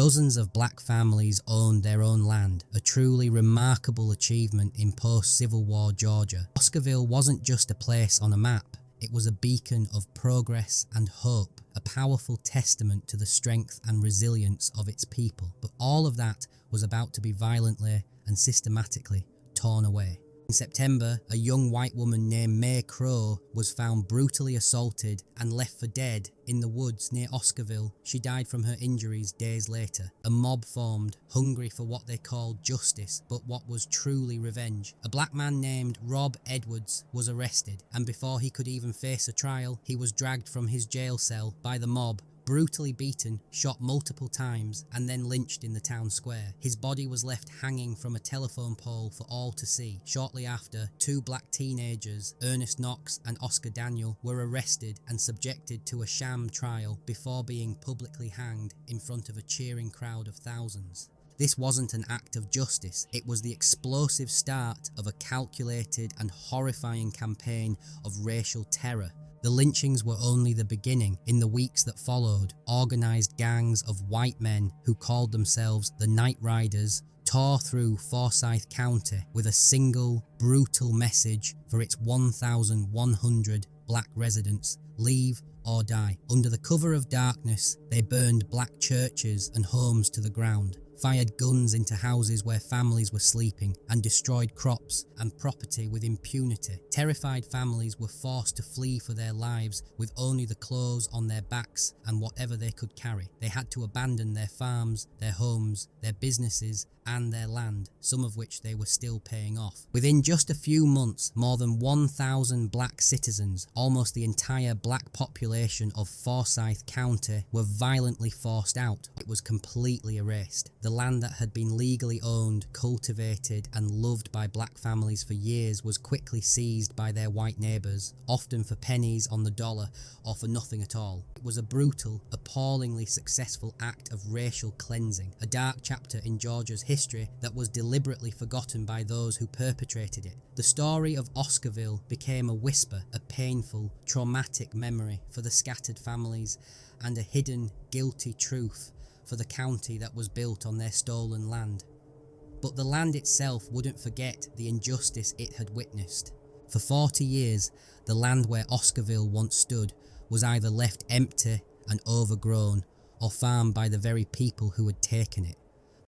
Dozens of black families owned their own land, a truly remarkable achievement in post-Civil War Georgia. Oscarville wasn't just a place on a map, it was a beacon of progress and hope, a powerful testament to the strength and resilience of its people. But all of that was about to be violently and systematically torn away. In September, a young white woman named May Crow was found brutally assaulted and left for dead in the woods near Oscarville. She died from her injuries days later. A mob formed, hungry for what they called justice, but what was truly revenge. A black man named Rob Edwards was arrested, and before he could even face a trial, he was dragged from his jail cell by the mob, brutally beaten, shot multiple times, and then lynched in the town square. His body was left hanging from a telephone pole for all to see. Shortly after, two black teenagers, Ernest Knox and Oscar Daniel, were arrested and subjected to a sham trial before being publicly hanged in front of a cheering crowd of thousands. This wasn't an act of justice, it was the explosive start of a calculated and horrifying campaign of racial terror. The lynchings were only the beginning. In the weeks that followed, organised gangs of white men who called themselves the Night Riders tore through Forsyth County with a single, brutal message for its 1,100 black residents: leave or die. Under the cover of darkness, they burned black churches and homes to the ground, fired guns into houses where families were sleeping, and destroyed crops and property with impunity. Terrified families were forced to flee for their lives with only the clothes on their backs and whatever they could carry. They had to abandon their farms, their homes, their businesses, and their land, some of which they were still paying off. Within just a few months, more than 1,000 black citizens, almost the entire black population of Forsyth County, were violently forced out. It was completely erased. The land that had been legally owned, cultivated, and loved by black families for years was quickly seized by their white neighbours, often for pennies on the dollar or for nothing at all. It was a brutal, appallingly successful act of racial cleansing, a dark chapter in Georgia's history that was deliberately forgotten by those who perpetrated it. The story of Oscarville became a whisper, a painful, traumatic memory for the scattered families, and a hidden, guilty truth for the county that was built on their stolen land. But the land itself wouldn't forget the injustice it had witnessed. For 40 years, the land where Oscarville once stood was either left empty and overgrown, or farmed by the very people who had taken it.